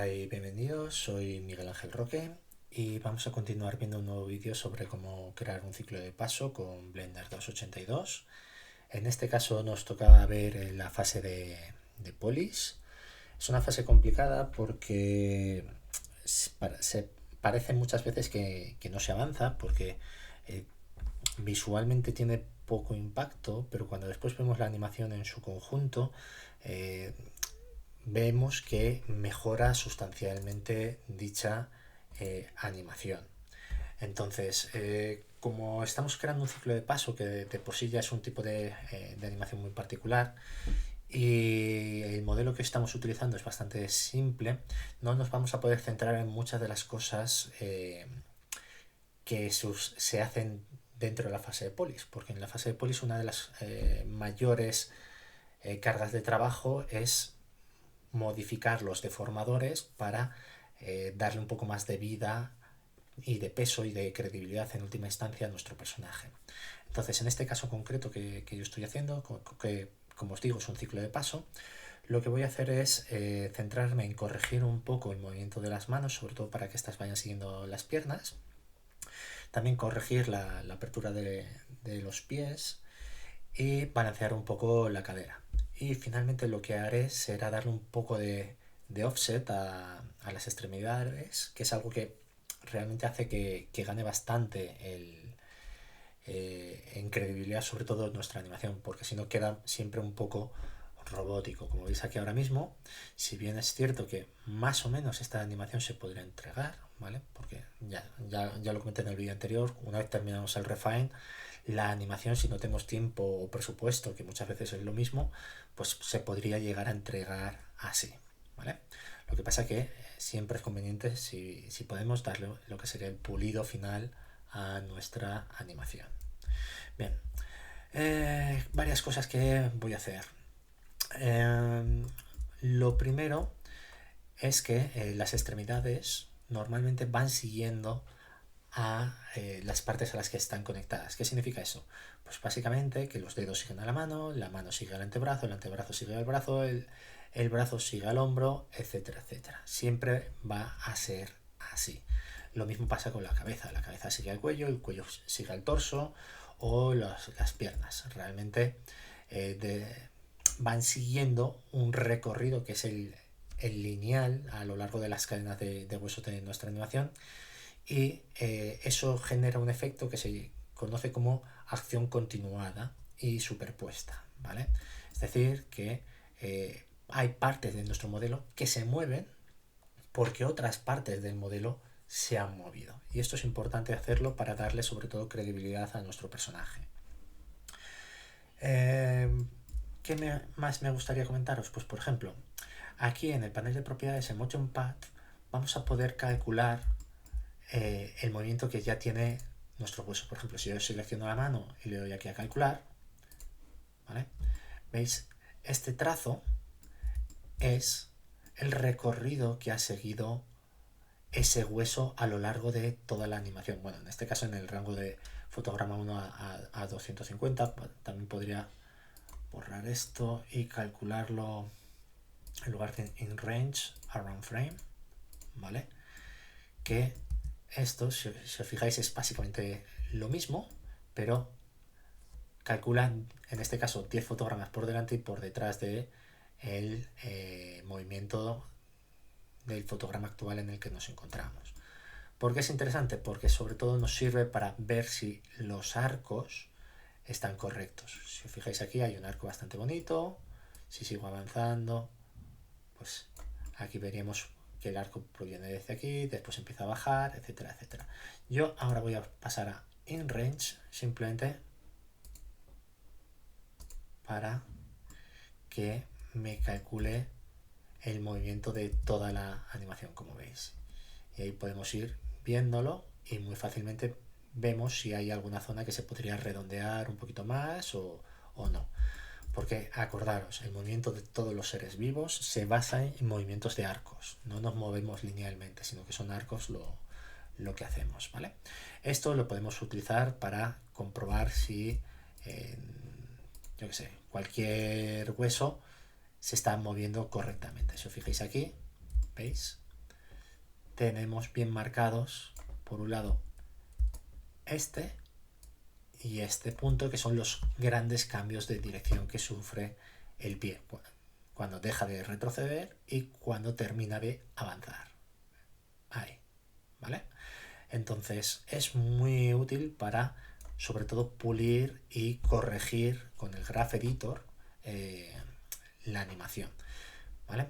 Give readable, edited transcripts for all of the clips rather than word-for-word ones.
Y bienvenidos, soy Miguel Ángel Roque y vamos a continuar viendo un nuevo vídeo sobre cómo crear un ciclo de paso con Blender 282. En este caso nos toca ver la fase de Polish. Es una fase complicada porque se parece muchas veces que no se avanza porque eh, visualmente tiene poco impacto, pero cuando después vemos la animación en su conjunto, eh, vemos que mejora sustancialmente dicha animación. Entonces, como estamos creando un ciclo de paso que de por sí ya es un tipo de animación muy particular y el modelo que estamos utilizando es bastante simple, no nos vamos a poder centrar en muchas de las cosas que se hacen dentro de la fase de polis, porque en la fase de polis una de las mayores cargas de trabajo es modificar los deformadores para darle un poco más de vida y de peso y de credibilidad en última instancia a nuestro personaje. Entonces, en este caso concreto que yo estoy haciendo, que como os digo es un ciclo de paso, lo que voy a hacer es centrarme en corregir un poco el movimiento de las manos, sobre todo para que estas vayan siguiendo las piernas. También corregir la apertura de los pies y balancear un poco la cadera. Y finalmente lo que haré será darle un poco de offset a las extremidades, que es algo que realmente hace que gane bastante en credibilidad, sobre todo nuestra animación, porque si no queda siempre un poco robótico. Como veis aquí ahora mismo, si bien es cierto que más o menos esta animación se podría entregar, ¿vale? Porque ya lo comenté en el vídeo anterior, una vez terminamos el refine, la animación, si no tenemos tiempo o presupuesto, que muchas veces es lo mismo, pues se podría llegar a entregar así, ¿vale? Lo que pasa que siempre es conveniente si podemos darle lo que sería el pulido final a nuestra animación. Bien, varias cosas que voy a hacer. Lo primero es que las extremidades normalmente van siguiendo a las partes a las que están conectadas. ¿Qué significa eso? Pues básicamente que los dedos siguen a la mano sigue al antebrazo, el antebrazo sigue al brazo, el brazo sigue al hombro, etcétera, etcétera. Siempre va a ser así. Lo mismo pasa con la cabeza sigue al cuello, el cuello sigue al torso o las piernas. Realmente van siguiendo un recorrido que es el lineal a lo largo de las cadenas de hueso de nuestra animación y eso genera un efecto que se conoce como acción continuada y superpuesta, ¿vale? Es decir, que hay partes de nuestro modelo que se mueven porque otras partes del modelo se han movido. Y esto es importante hacerlo para darle sobre todo credibilidad a nuestro personaje. ¿Qué más me gustaría comentaros? Pues por ejemplo, aquí en el panel de propiedades en Motion Path vamos a poder calcular el movimiento que ya tiene nuestro hueso. Por ejemplo, si yo selecciono la mano y le doy aquí a calcular, ¿vale? ¿Veis? Este trazo es el recorrido que ha seguido ese hueso a lo largo de toda la animación. Bueno, en este caso en el rango de fotograma 1 a 250. También podría borrar esto y calcularlo en lugar de in range, around frame, ¿vale? Que esto, si os fijáis, es básicamente lo mismo, pero calculan, en este caso, 10 fotogramas por delante y por detrás de el movimiento del fotograma actual en el que nos encontramos. ¿Por qué es interesante? Porque sobre todo nos sirve para ver si los arcos están correctos. Si os fijáis aquí hay un arco bastante bonito. Si sigo avanzando, pues aquí veríamos que el arco proviene desde aquí, después empieza a bajar, etcétera, etcétera. Yo ahora voy a pasar a in range simplemente para que me calcule el movimiento de toda la animación, como veis. Y ahí podemos ir viéndolo y muy fácilmente vemos si hay alguna zona que se podría redondear un poquito más o no. Porque acordaros, el movimiento de todos los seres vivos se basa en movimientos de arcos. No nos movemos linealmente, sino que son arcos lo que hacemos, ¿vale? Esto lo podemos utilizar para comprobar si, yo qué sé, cualquier hueso se está moviendo correctamente. Si os fijáis aquí, ¿veis? tenemos bien marcados, por un lado, este y este punto, que son los grandes cambios de dirección que sufre el pie cuando deja de retroceder y cuando termina de avanzar. Ahí, ¿vale? Entonces es muy útil para, sobre todo, pulir y corregir con el Graph Editor la animación, ¿vale?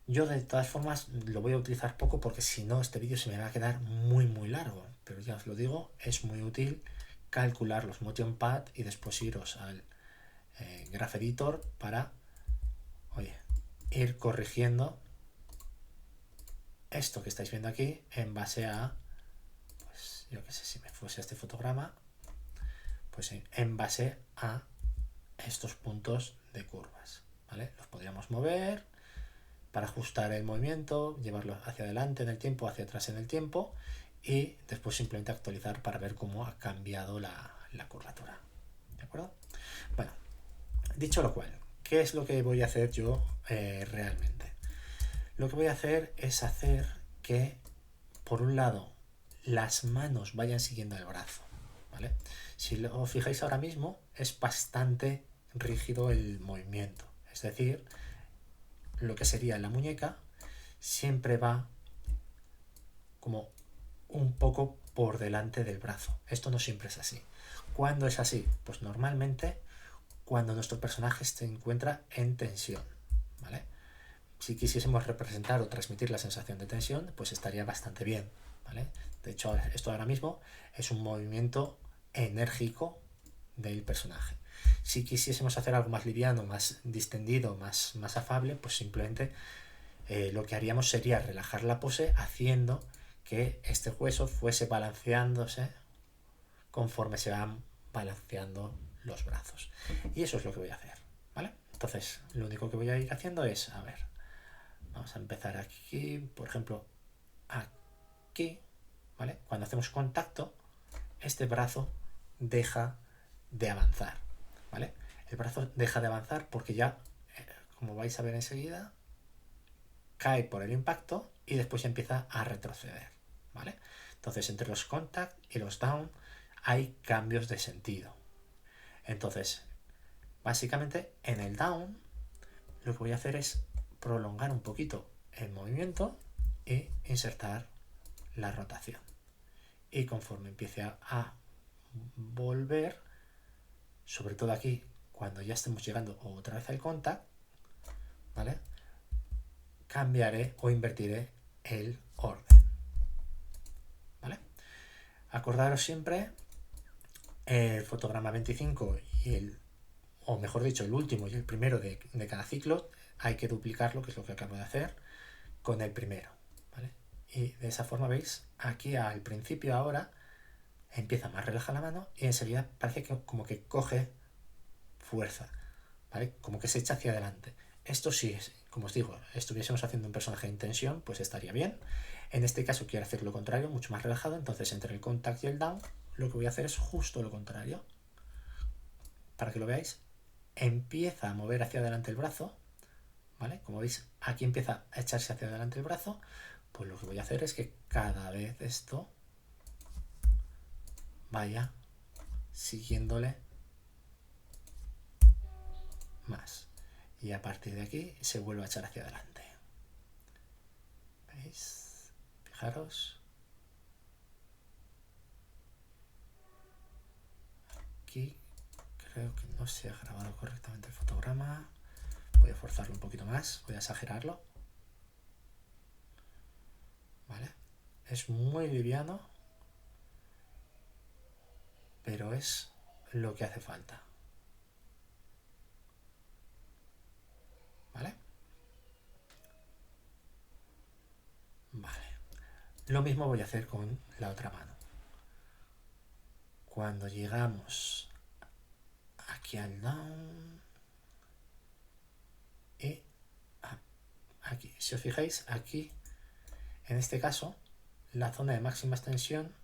Yo de todas formas lo voy a utilizar poco porque si no este vídeo se me va a quedar muy largo, pero ya os lo digo, es muy útil calcular los motion pad y después iros al Graph Editor para, oye, ir corrigiendo esto que estáis viendo aquí en base a, pues yo que sé, si me fuese este fotograma, pues en base a estos puntos de curvas, ¿vale? Los podríamos mover para ajustar el movimiento, llevarlo hacia adelante en el tiempo, hacia atrás en el tiempo y después simplemente actualizar para ver cómo ha cambiado la curvatura, ¿de acuerdo? Bueno, dicho lo cual, ¿qué es lo que voy a hacer yo realmente? Lo que voy a hacer es hacer que, por un lado, las manos vayan siguiendo el brazo, ¿vale? Si os fijáis ahora mismo, es bastante rígido el movimiento, es decir, lo que sería la muñeca siempre va como un poco por delante del brazo. Esto no siempre es así. ¿Cuándo es así? Pues normalmente cuando nuestro personaje se encuentra en tensión, ¿vale? Si quisiésemos representar o transmitir la sensación de tensión, pues estaría bastante bien, ¿vale? De hecho, esto ahora mismo es un movimiento enérgico del personaje. Si quisiésemos hacer algo más liviano, más distendido, más afable, pues simplemente lo que haríamos sería relajar la pose haciendo que este hueso fuese balanceándose conforme se van balanceando los brazos. Y eso es lo que voy a hacer, ¿vale? Entonces, lo único que voy a ir haciendo es, a ver, vamos a empezar aquí, por ejemplo, aquí, ¿vale? Cuando hacemos contacto, este brazo deja de avanzar, ¿vale? El brazo deja de avanzar porque ya, como vais a ver enseguida, cae por el impacto y después empieza a retroceder, ¿vale? Entonces, entre los contact y los down hay cambios de sentido. Entonces, básicamente, en el down, lo que voy a hacer es prolongar un poquito el movimiento e insertar la rotación. Y conforme empiece a volver, sobre todo aquí, cuando ya estemos llegando otra vez al contact, ¿vale? Cambiaré o invertiré el orden, ¿vale? Acordaros siempre el fotograma 25 y o mejor dicho, el último y el primero de cada ciclo, hay que duplicarlo, que es lo que acabo de hacer, con el primero, ¿vale? Y de esa forma, veis, aquí al principio ahora empieza más relaja la mano y enseguida parece que como que coge fuerza, ¿vale? Como que se echa hacia adelante. Esto sí, como os digo, estuviésemos haciendo un personaje en tensión, pues estaría bien. En este caso quiero hacer lo contrario, mucho más relajado, entonces entre el contact y el down, lo que voy a hacer es justo lo contrario. Para que lo veáis, empieza a mover hacia adelante el brazo, ¿vale? Como veis, aquí empieza a echarse hacia adelante el brazo, pues lo que voy a hacer es que cada vez esto vaya siguiéndole más. Y a partir de aquí se vuelve a echar hacia adelante. ¿Veis? Fijaros. Aquí creo que no se ha grabado correctamente el fotograma. Voy a forzarlo un poquito más, voy a exagerarlo. ¿Vale? Es muy liviano, pero es lo que hace falta. ¿Vale? Vale. Lo mismo voy a hacer con la otra mano. Cuando llegamos aquí al down y aquí, si os fijáis, aquí, en este caso, la zona de máxima extensión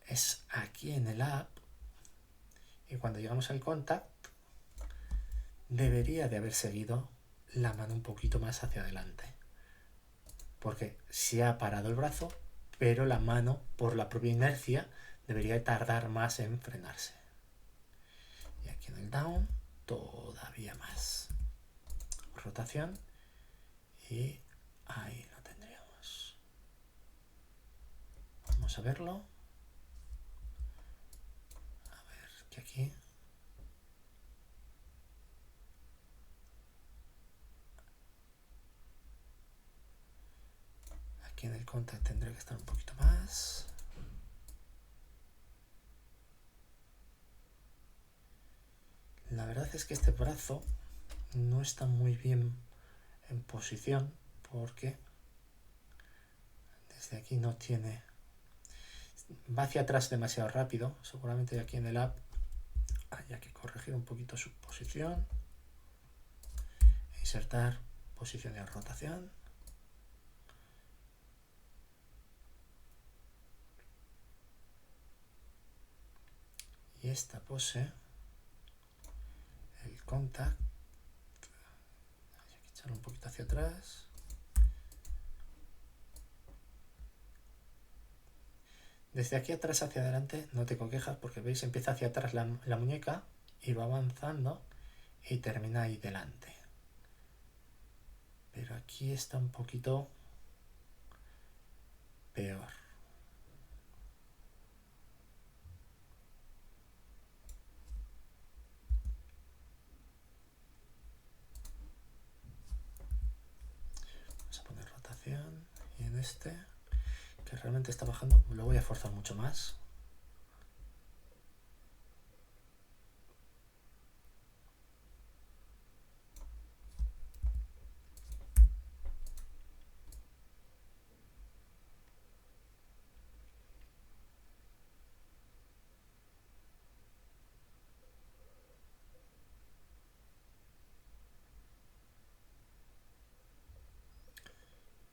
es aquí en el up y cuando llegamos al contact debería de haber seguido la mano un poquito más hacia adelante. porque se ha parado el brazo, pero la mano, por la propia inercia, debería tardar más en frenarse. Y aquí en el down, todavía más. Rotación. Y ahí lo tendríamos. Vamos a verlo. A ver, que aquí... Aquí en el contact tendré que estar un poquito más. La verdad es que este brazo no está muy bien en posición porque desde aquí no tiene... Va hacia atrás demasiado rápido. Seguramente aquí en el up haya que corregir un poquito su posición. Insertar posición de rotación. Y esta pose, el contact, hay que echarlo un poquito hacia atrás. Desde aquí atrás hacia adelante no te coquejas porque veis empieza hacia atrás la muñeca y va avanzando y termina ahí delante. Pero aquí está un poquito peor. Vamos a poner rotación y en este, que realmente está bajando, lo voy a forzar mucho más.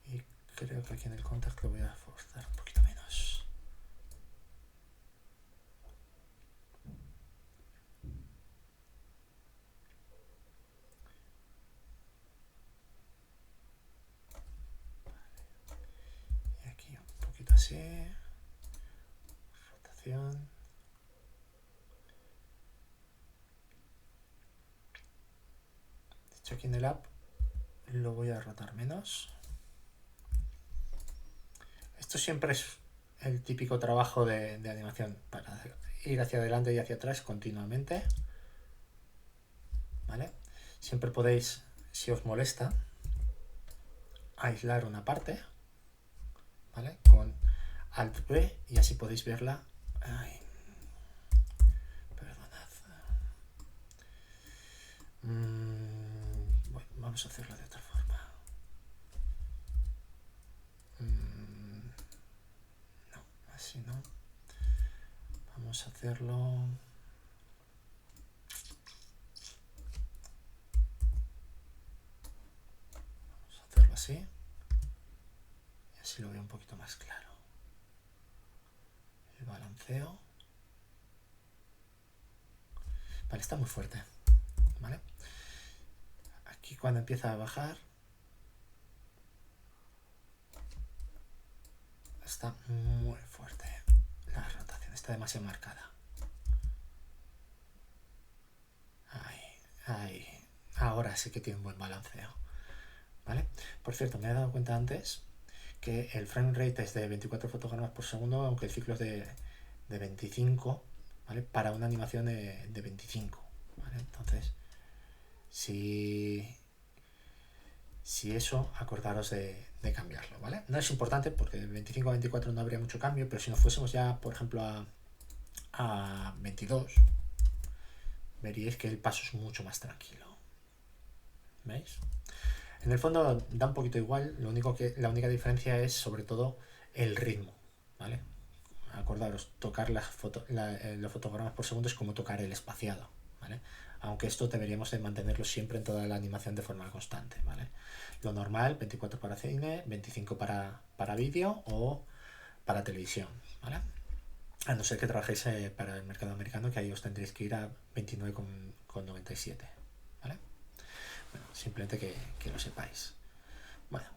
Y creo que aquí en el contact lo voy a forzar un poquito menos. Y aquí un poquito así. Rotación. De hecho aquí en el up lo voy a rotar menos. Esto siempre es el típico trabajo de animación para ir hacia adelante y hacia atrás continuamente, ¿vale? Siempre podéis, si os molesta, aislar una parte, ¿vale? Con Alt B y así podéis verla. Ay, perdonad. Bueno, vamos a hacerlo de otra forma. No, así no. Vamos a hacerlo... Vamos a hacerlo así. Y así lo veo un poquito más claro. El balanceo. Vale, está muy fuerte, ¿vale? Aquí cuando empieza a bajar está muy fuerte. La rotación está demasiado marcada. Ahí. Ahora sí que tiene un buen balanceo, ¿vale? Por cierto, me he dado cuenta antes que el frame rate es de 24 fotogramas por segundo, aunque el ciclo es de 25, ¿vale? Para una animación de 25, ¿vale? Entonces, si eso, acordaros de cambiarlo, ¿vale? No es importante porque de 25 a 24 no habría mucho cambio, pero si nos fuésemos ya, por ejemplo, a 22, veríais que el paso es mucho más tranquilo. ¿Veis? En el fondo da un poquito igual, la única diferencia es sobre todo el ritmo, ¿vale? Acordaros, tocar los fotogramas por segundo es como tocar el espaciado, ¿vale? Aunque esto deberíamos de mantenerlo siempre en toda la animación de forma constante, ¿vale? Lo normal, 24 para cine, 25 para vídeo o para televisión, ¿vale? A no ser que trabajéis para el mercado americano, que ahí os tendréis que ir a 29,97, ¿vale? Bueno, simplemente que lo sepáis. Bueno,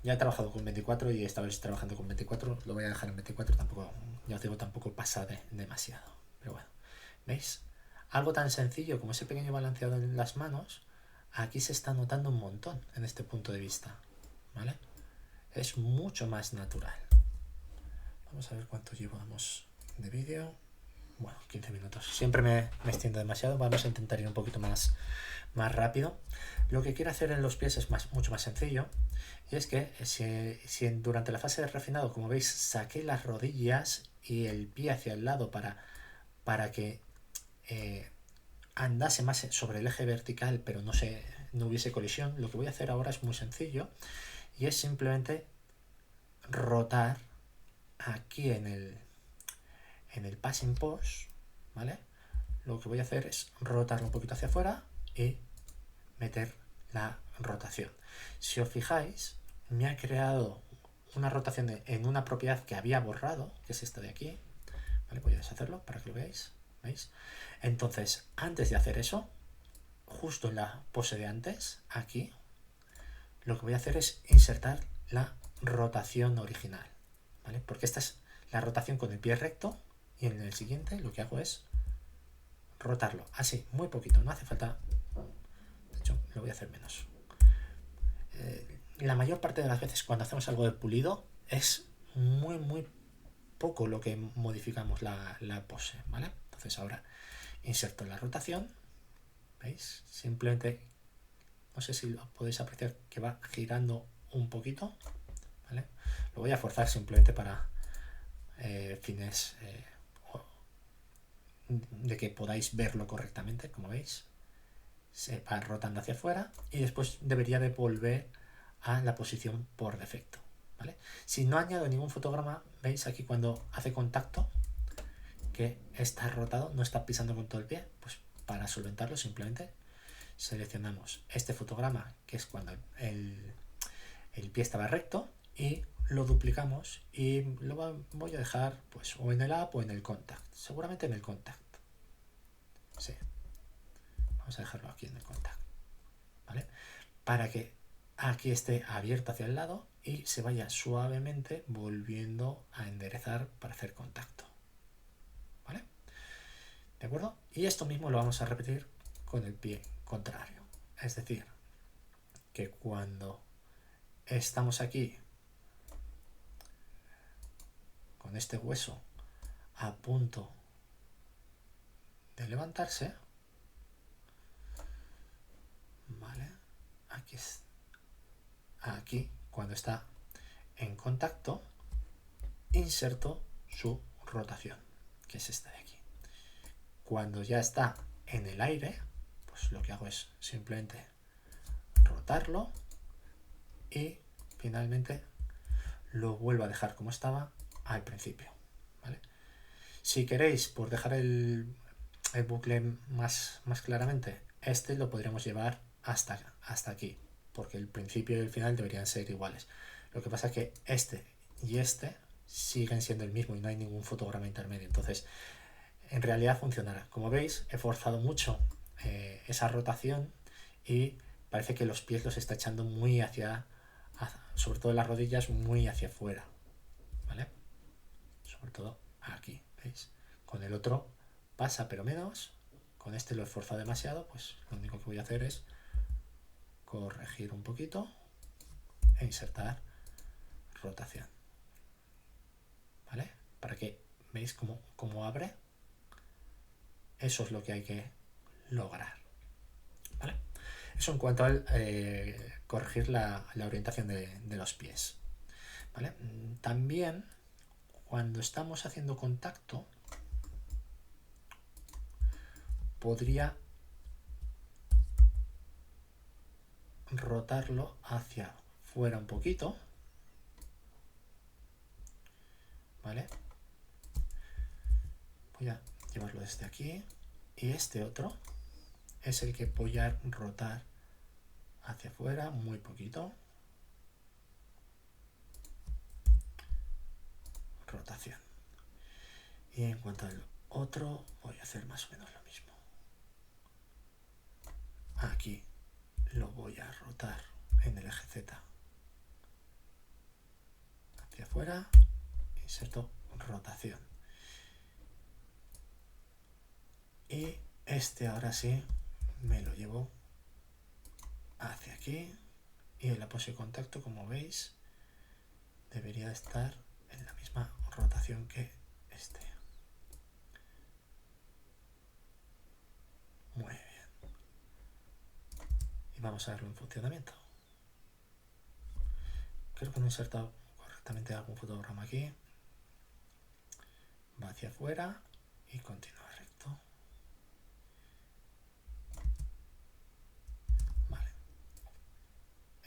Ya he trabajado con 24 y esta vez trabajando con 24. Lo voy a dejar en 24, tampoco, ya os digo, tampoco pasa demasiado. Pero bueno, ¿veis? Algo tan sencillo como ese pequeño balanceado en las manos, aquí se está notando un montón en este punto de vista, ¿vale? Es mucho más natural. Vamos a ver cuánto llevamos de vídeo. Bueno, 15 minutos. Siempre me extiendo demasiado. Vamos a intentar ir un poquito más rápido. Lo que quiero hacer en los pies es mucho más sencillo. Y es que si durante la fase de refinado, como veis, saqué las rodillas y el pie hacia el lado para que andase más sobre el eje vertical, pero no hubiese colisión, lo que voy a hacer ahora es muy sencillo. Y es simplemente rotar aquí en el passing post, ¿vale? Lo que voy a hacer es rotarlo un poquito hacia afuera y meter la rotación. Si os fijáis, me ha creado una rotación en una propiedad que había borrado, que es esta de aquí. ¿Vale? Voy a deshacerlo para que lo veáis. ¿Veis? Entonces, antes de hacer eso, justo en la pose de antes, aquí, lo que voy a hacer es insertar la rotación original, ¿vale? Porque esta es la rotación con el pie recto y en el siguiente lo que hago es rotarlo, así, muy poquito, no hace falta, de hecho lo voy a hacer menos. La mayor parte de las veces cuando hacemos algo de pulido es muy poco lo que modificamos la pose, ¿vale? Entonces ahora inserto la rotación, ¿veis? Simplemente, no sé si lo podéis apreciar que va girando un poquito, ¿vale? Lo voy a forzar simplemente para fines de que podáis verlo correctamente, como veis. Se va rotando hacia afuera y después debería de volver a la posición por defecto, ¿vale? Si no añado ningún fotograma, veis aquí cuando hace contacto que está rotado, no está pisando con todo el pie, pues para solventarlo simplemente seleccionamos este fotograma, que es cuando el pie estaba recto, y lo duplicamos y lo voy a dejar pues o en el up o en el contact, seguramente en el contact. Sí, vamos a dejarlo aquí en el contact, ¿vale? Para que aquí esté abierto hacia el lado y se vaya suavemente volviendo a enderezar para hacer contacto, ¿vale? ¿De acuerdo? Y esto mismo lo vamos a repetir con el pie contrario, es decir, que cuando estamos aquí con este hueso a punto de levantarse, ¿vale? Aquí cuando está en contacto, inserto su rotación, que es esta de aquí. Cuando ya está en el aire, pues lo que hago es simplemente rotarlo y finalmente lo vuelvo a dejar como estaba al principio, ¿vale? Si queréis, por dejar el bucle más claramente, este lo podríamos llevar hasta aquí, porque el principio y el final deberían ser iguales. Lo que pasa es que este y este siguen siendo el mismo y no hay ningún fotograma intermedio, entonces en realidad funcionará. Como veis, he forzado mucho esa rotación y parece que los pies los está echando muy sobre todo las rodillas, muy hacia afuera, ¿vale? Sobre todo aquí, ¿veis? Con el otro pasa pero menos, con este lo he forzado demasiado, pues lo único que voy a hacer es corregir un poquito e insertar rotación, ¿vale? Para que veis cómo abre. Eso es lo que hay que lograr, ¿vale? Eso en cuanto al corregir la orientación de los pies, ¿vale? También cuando estamos haciendo contacto podría rotarlo hacia fuera un poquito, ¿vale? Voy a llevarlo desde aquí y este otro es el que voy a rotar hacia afuera muy poquito. Rotación. Y en cuanto al otro voy a hacer más o menos lo mismo. Aquí lo voy a rotar en el eje Z fuera, inserto rotación. Y este ahora sí me lo llevo hacia aquí, y en la pose de contacto, como veis, debería estar en la misma rotación que este. Muy bien. Y vamos a verlo en funcionamiento. Creo que no he insertado correctamente algún fotograma aquí. Va hacia afuera y continúa recto. Vale.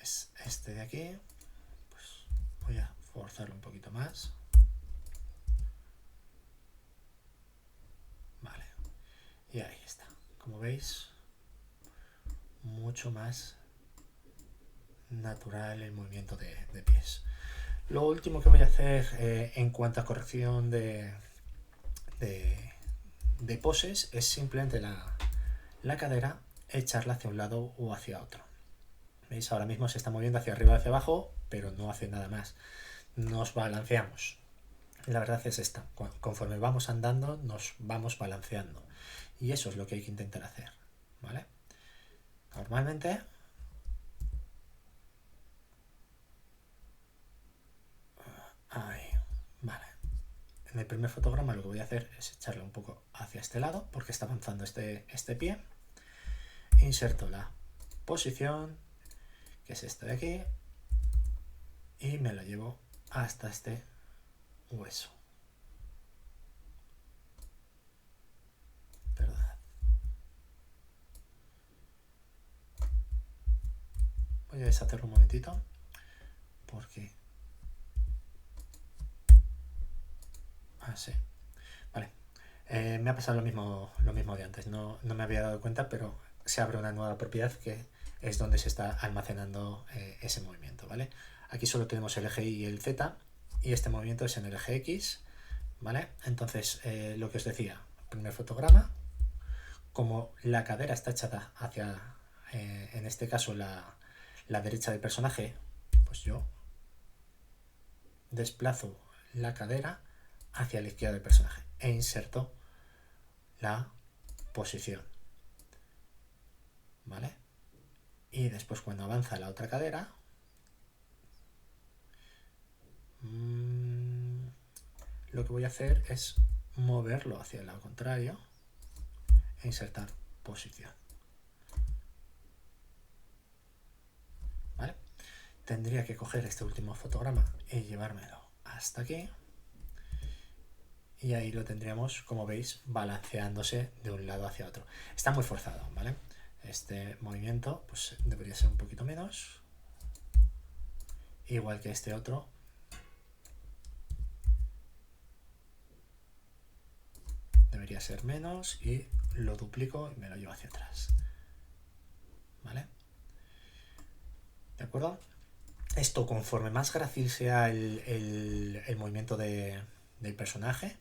Es este de aquí. Pues voy a forzarlo un poquito más. Vale. Y ahí está. Como veis, mucho más natural el movimiento de pies. Lo último que voy a hacer en cuanto a corrección de poses es simplemente la cadera, echarla hacia un lado o hacia otro. ¿Veis? Ahora mismo se está moviendo hacia arriba o hacia abajo, pero no hace nada más. Nos balanceamos. La verdad es esta. Conforme vamos andando, nos vamos balanceando. Y eso es lo que hay que intentar hacer. ¿Vale? Normalmente... Ahí. Vale. En el primer fotograma lo que voy a hacer es echarle un poco hacia este lado, porque está avanzando este pie. Inserto la posición, que es esta de aquí, y me lo llevo hasta este hueso. Perdón. Voy a deshacerlo un momentito, porque... Así. Vale. Me ha pasado lo mismo de antes. No me había dado cuenta, pero se abre una nueva propiedad que es donde se está almacenando ese movimiento, ¿vale? Aquí solo tenemos el eje Y y el Z, y este movimiento es en el eje X, ¿vale? Entonces, lo que os decía, primer fotograma, como la cadera está echada hacia, en este caso, la derecha del personaje, pues yo desplazo la cadera hacia la izquierda del personaje e inserto la posición, ¿vale? Y después, cuando avanza la otra cadera, lo que voy a hacer es moverlo hacia el lado contrario e insertar posición, ¿vale? Tendría que coger este último fotograma y llevármelo hasta aquí, y ahí lo tendríamos, como veis, balanceándose de un lado hacia otro. Está muy forzado, ¿vale? Este movimiento pues debería ser un poquito menos, igual que este otro. Debería ser menos, y lo duplico y me lo llevo hacia atrás, ¿vale? ¿De acuerdo? Esto, conforme más grácil sea el movimiento del personaje,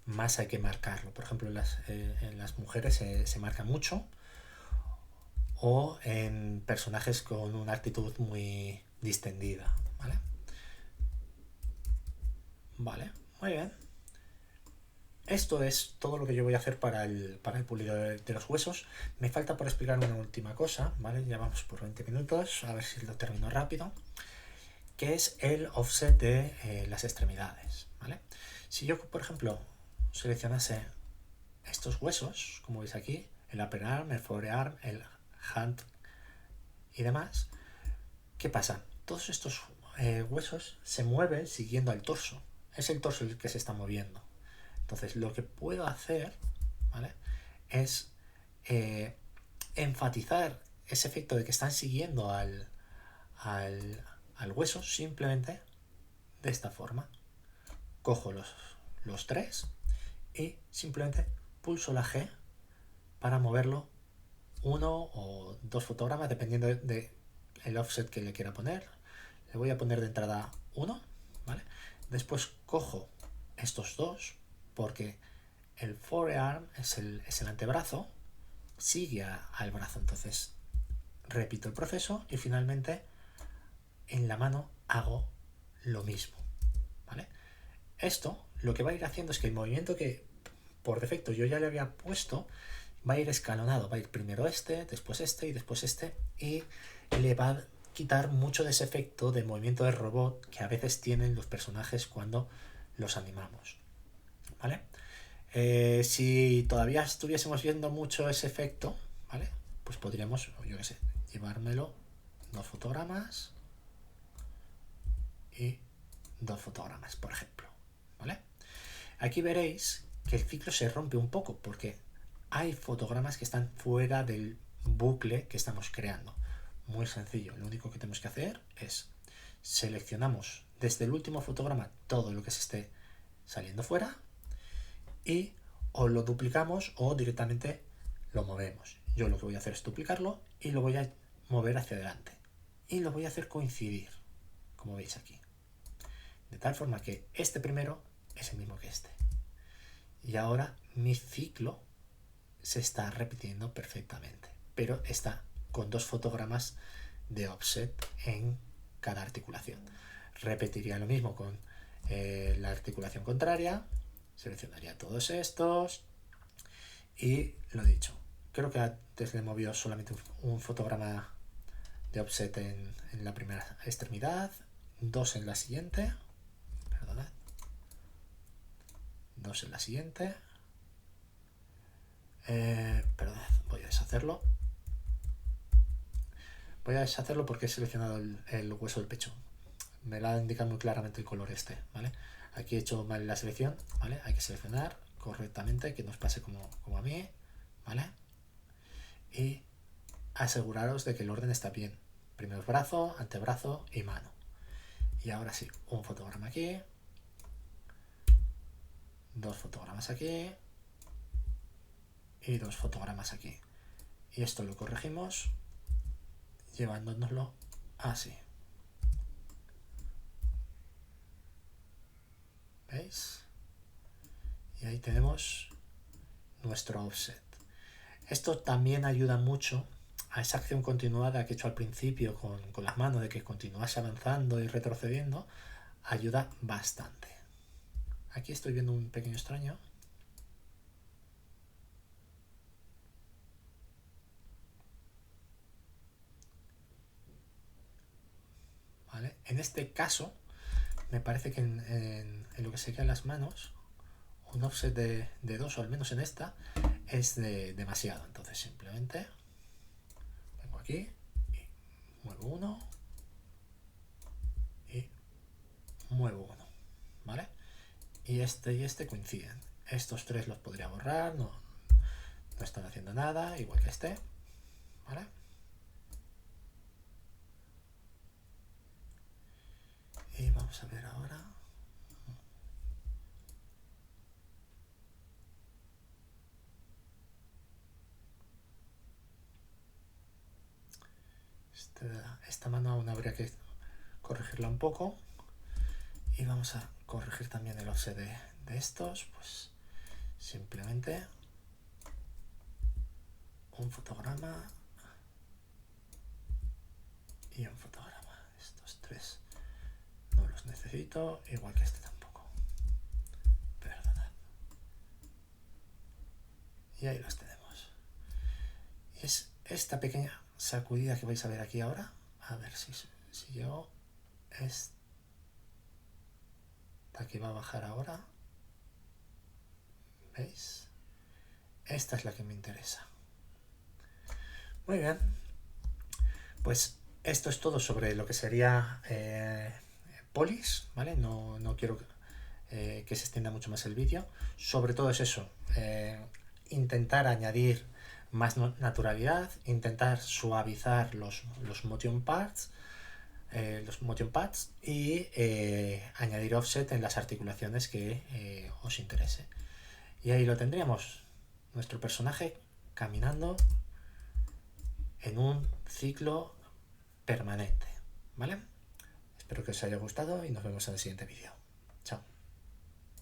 más hay que marcarlo. Por ejemplo, en las mujeres se marca mucho, o en personajes con una actitud muy distendida, ¿vale? Vale, muy bien. Esto es todo lo que yo voy a hacer para el pulido de los huesos. Me falta por explicar una última cosa, ¿vale? Ya vamos por 20 minutos, a ver si lo termino rápido, que es el offset de las extremidades, ¿vale? Si yo, por ejemplo, seleccionase estos huesos, como veis aquí, el upper arm, el forearm, el hand y demás, ¿qué pasa? Todos estos huesos se mueven siguiendo al torso. Es el torso el que se está moviendo. Entonces, lo que puedo hacer, ¿vale?, es enfatizar ese efecto de que están siguiendo al hueso, simplemente de esta forma. Cojo los tres y simplemente pulso la G para moverlo uno o dos fotogramas, dependiendo de el offset que le quiera poner. Le voy a poner de entrada 1, ¿vale? Después cojo estos dos, porque el forearm es el antebrazo, sigue al brazo. Entonces repito el proceso y finalmente en la mano hago lo mismo, ¿vale? Esto lo que va a ir haciendo es que el movimiento que por defecto yo ya le había puesto va a ir escalonado, va a ir primero después y después y le va a quitar mucho de ese efecto de movimiento de robot que a veces tienen los personajes cuando los animamos, ¿vale? Si todavía estuviésemos viendo mucho ese efecto, ¿vale? Pues podríamos, yo qué sé, llevármelo 2 fotogramas y 2 fotogramas, por ejemplo, ¿vale? Aquí veréis que el ciclo se rompe un poco porque hay fotogramas que están fuera del bucle que estamos creando. Muy sencillo, lo único que tenemos que hacer es seleccionamos desde el último fotograma todo lo que se esté saliendo fuera y o lo duplicamos o directamente lo movemos. Yo lo que voy a hacer es duplicarlo y lo voy a mover hacia adelante y lo voy a hacer coincidir, como veis aquí, de tal forma que este primero es el mismo que este. Y ahora mi ciclo se está repitiendo perfectamente, pero está con 2 fotogramas de offset en cada articulación. Repetiría lo mismo con la articulación contraria, seleccionaría todos estos y lo dicho. Creo que antes le movió solamente un fotograma de offset en la primera extremidad, 2 en la siguiente, perdonad, 2 en la siguiente, perdón, voy a deshacerlo. Voy a deshacerlo porque he seleccionado el hueso del pecho. Me va a indicar muy claramente el color este, ¿vale? Aquí he hecho mal la selección, ¿vale? Hay que seleccionar correctamente, que nos pase como a mí, ¿vale? Y aseguraros de que el orden está bien. Primero brazo, antebrazo y mano. Y ahora sí, un fotograma aquí, 2 fotogramas aquí y 2 fotogramas aquí. Y esto lo corregimos llevándonoslo así. ¿Veis? Y ahí tenemos nuestro offset. Esto también ayuda mucho a esa acción continuada que he hecho al principio con las manos, de que continuase avanzando y retrocediendo, ayuda bastante. Aquí estoy viendo un pequeño extraño. ¿Vale? En este caso, me parece que en lo que serían las manos, un offset de 2, o al menos en esta, es demasiado. Entonces simplemente vengo aquí y muevo uno y muevo uno, ¿vale? Y este coinciden. Estos 3 los podría borrar, no están haciendo nada, igual que este, ¿vale? Y vamos a ver ahora. Esta mano aún habría que corregirla un poco. Y vamos a corregir también el offset de estos. Pues simplemente un fotograma y un fotograma. Estos 3 no los necesito, igual que este tampoco. Perdonad. Y ahí los tenemos. Y es esta pequeña sacudida que vais a ver aquí ahora. A ver si yo esta que va a bajar ahora, ¿veis? Esta es la que me interesa. Muy bien, pues esto es todo sobre lo que sería polis, ¿vale? No quiero que se extienda mucho más el vídeo. Sobre todo es eso, intentar añadir más naturalidad, intentar suavizar los motion pads, y añadir offset en las articulaciones que os interese. Y ahí lo tendríamos, nuestro personaje caminando en un ciclo permanente, ¿vale? Espero que os haya gustado y nos vemos en el siguiente vídeo.